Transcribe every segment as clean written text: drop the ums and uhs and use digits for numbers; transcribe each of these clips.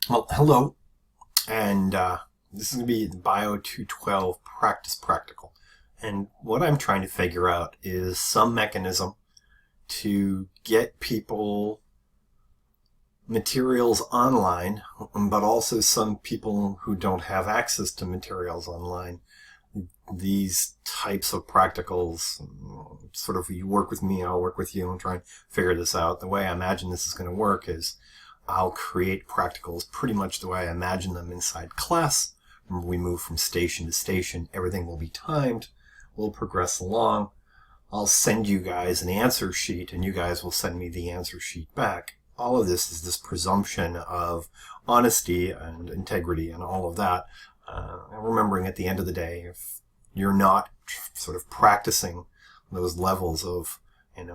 Well, hello, and this is going to be the Bio 212 Practice Practical. And what I'm trying to figure out is some mechanism to get people materials online, but also some people who don't have access to materials online. These types of practicals, sort of, you work with me, I'll work with you, and try and figure this out. The way I imagine this is going to work is I'll create practicals pretty much the way I imagine them inside class. Remember, we move from station to station. Everything will be timed. We'll progress along. I'll send you guys an answer sheet, and you guys will send me the answer sheet back. All of this is this presumption of honesty and integrity and all of that. Remembering at the end of the day, if you're not sort of practicing those levels of,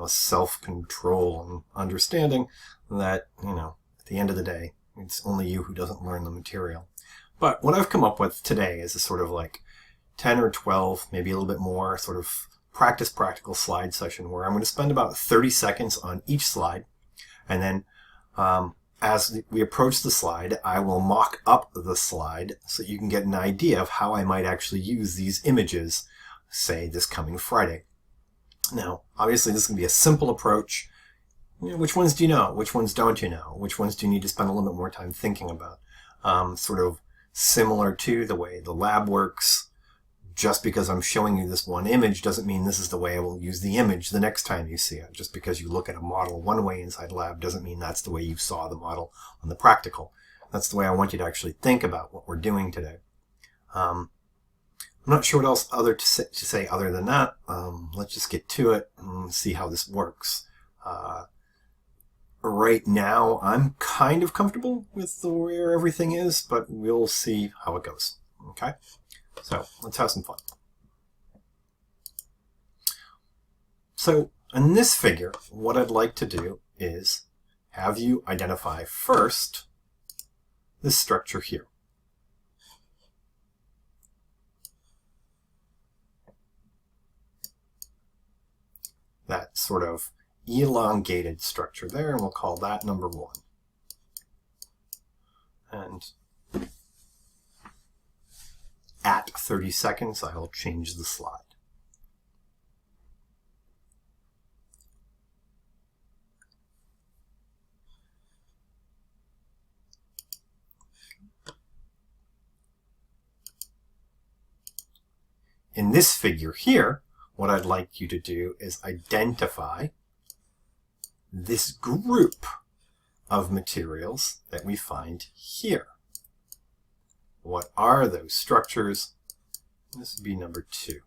self-control and understanding, that, at the end of the day, it's only you who doesn't learn the material. But what I've come up with today is a sort of like 10 or 12, maybe a little bit more, sort of practice practical slide session where I'm going to spend about 30 seconds on each slide. And then as we approach the slide, I will mock up the slide so you can get an idea of how I might actually use these images, say, this coming Friday. Now, obviously, this can be a simple approach. Which ones do you know? Which ones don't you know? Which ones do you need to spend a little bit more time thinking about? Sort of similar to the way the lab works. Just because I'm showing you this one image doesn't mean this is the way I will use the image the next time you see it. Just because you look at a model one way inside lab doesn't mean that's the way you saw the model on the practical. That's the way I want you to actually think about what we're doing today. I'm not sure what else to say other than that. Let's just get to it and see how this works. Right now, I'm kind of comfortable with where everything is, but we'll see how it goes. Okay? So let's have some fun. So in this figure, what I'd like to do is have you identify first this structure here. That sort of elongated structure there, and we'll call that number 1. And at 30 seconds, I will change the slide. In this figure here, what I'd like you to do is identify this group of materials that we find here. What are those structures? This would be number 2.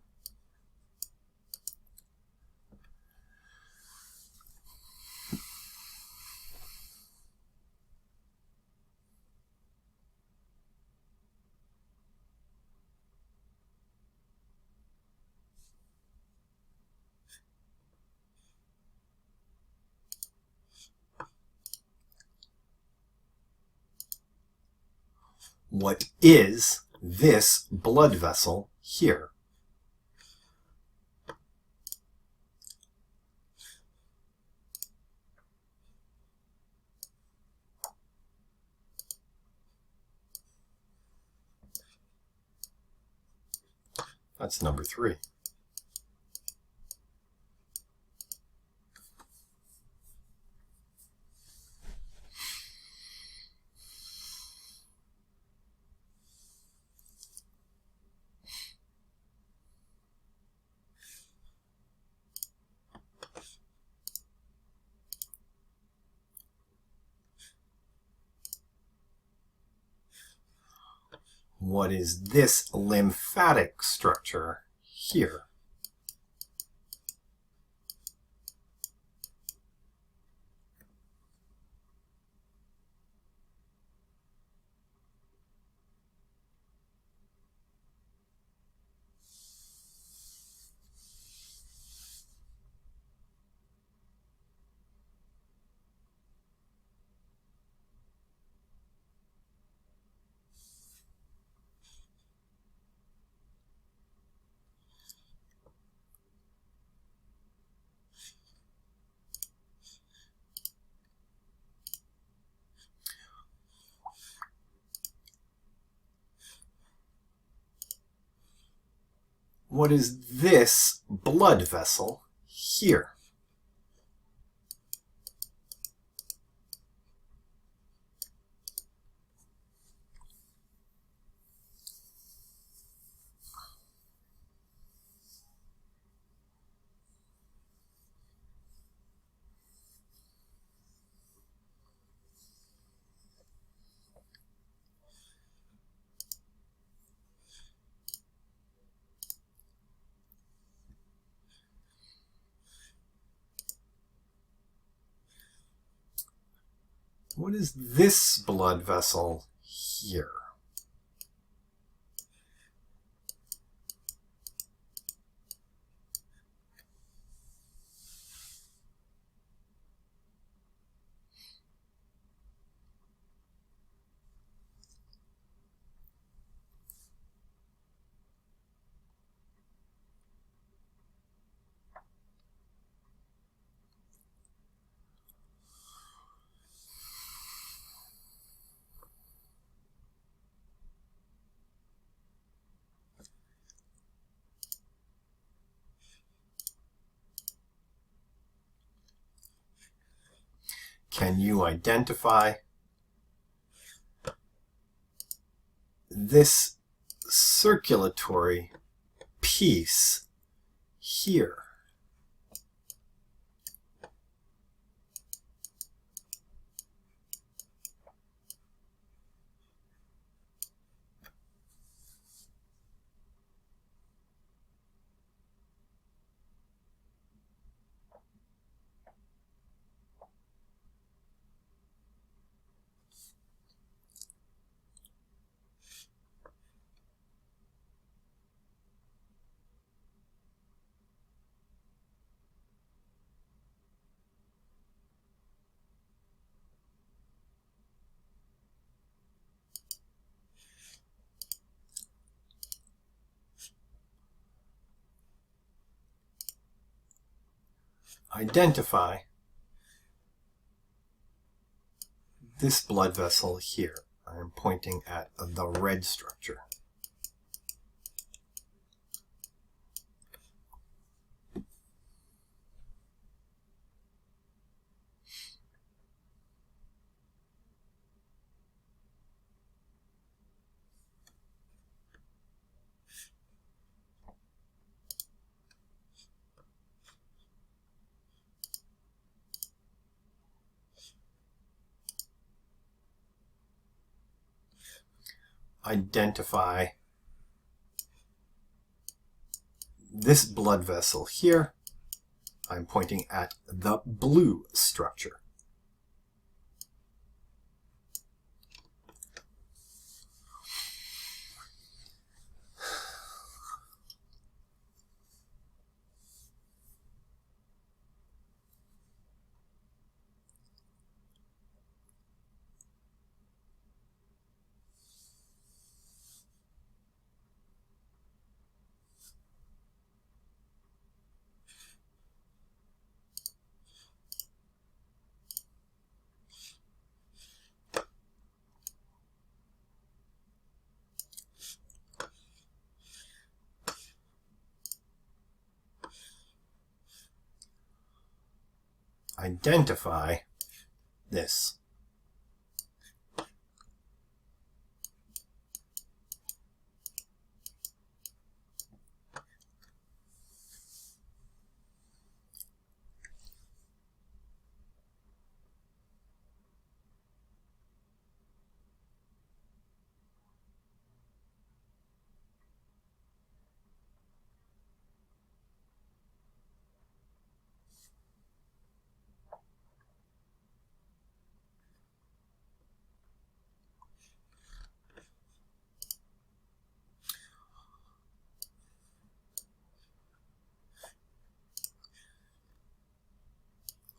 What is this blood vessel here? That's number 3. What is this lymphatic structure here? what is this blood vessel here? What is this blood vessel here? Can you identify this circulatory piece here? Identify this blood vessel here. I'm pointing at the red structure. Identify this blood vessel here. I'm pointing at the blue structure. Identify this.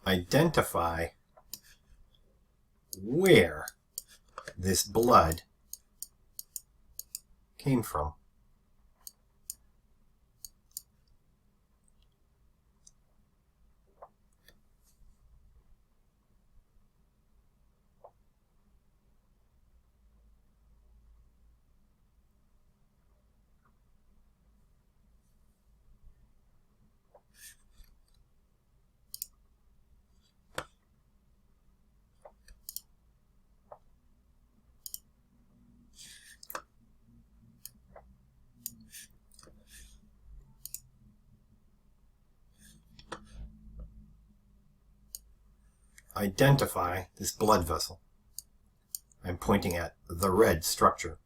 Identify where this blood came from. identify this blood vessel. I'm pointing at the red structure.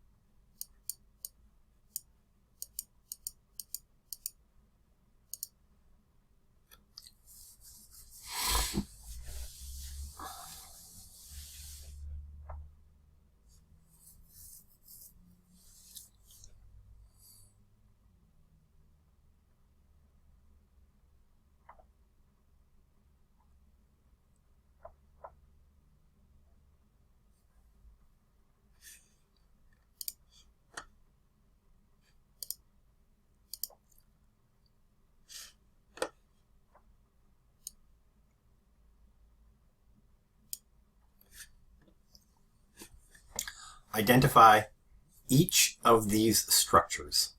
Identify each of these structures.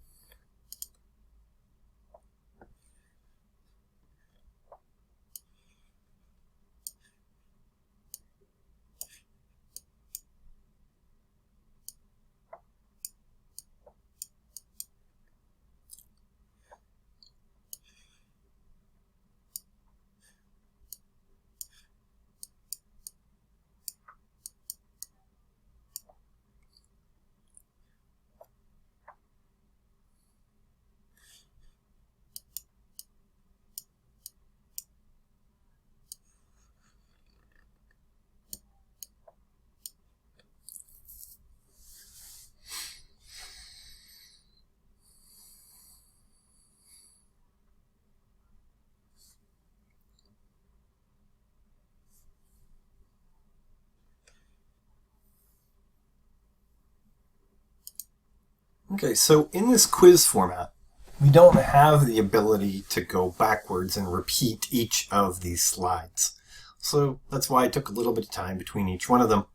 Okay, so in this quiz format, we don't have the ability to go backwards and repeat each of these slides. So that's why I took a little bit of time between each one of them.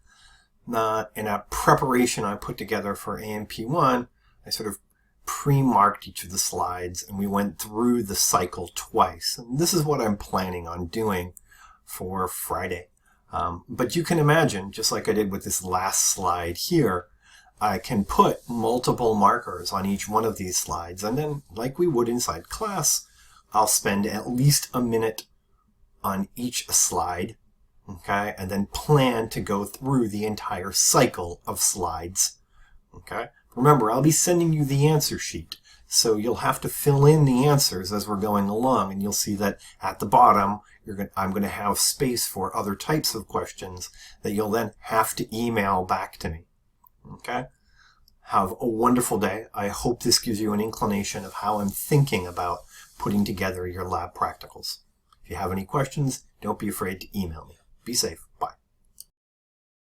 In a preparation I put together for AMP1, I sort of pre-marked each of the slides and we went through the cycle twice. And this is what I'm planning on doing for Friday. But you can imagine, just like I did with this last slide here, I can put multiple markers on each one of these slides, and then, like we would inside class, I'll spend at least a minute on each slide, okay, and then plan to go through the entire cycle of slides, okay? Remember, I'll be sending you the answer sheet, so you'll have to fill in the answers as we're going along, and you'll see that at the bottom, I'm going to have space for other types of questions that you'll then have to email back to me. Okay? Have a wonderful day. I hope this gives you an inclination of how I'm thinking about putting together your lab practicals. If you have any questions, don't be afraid to email me. Be safe.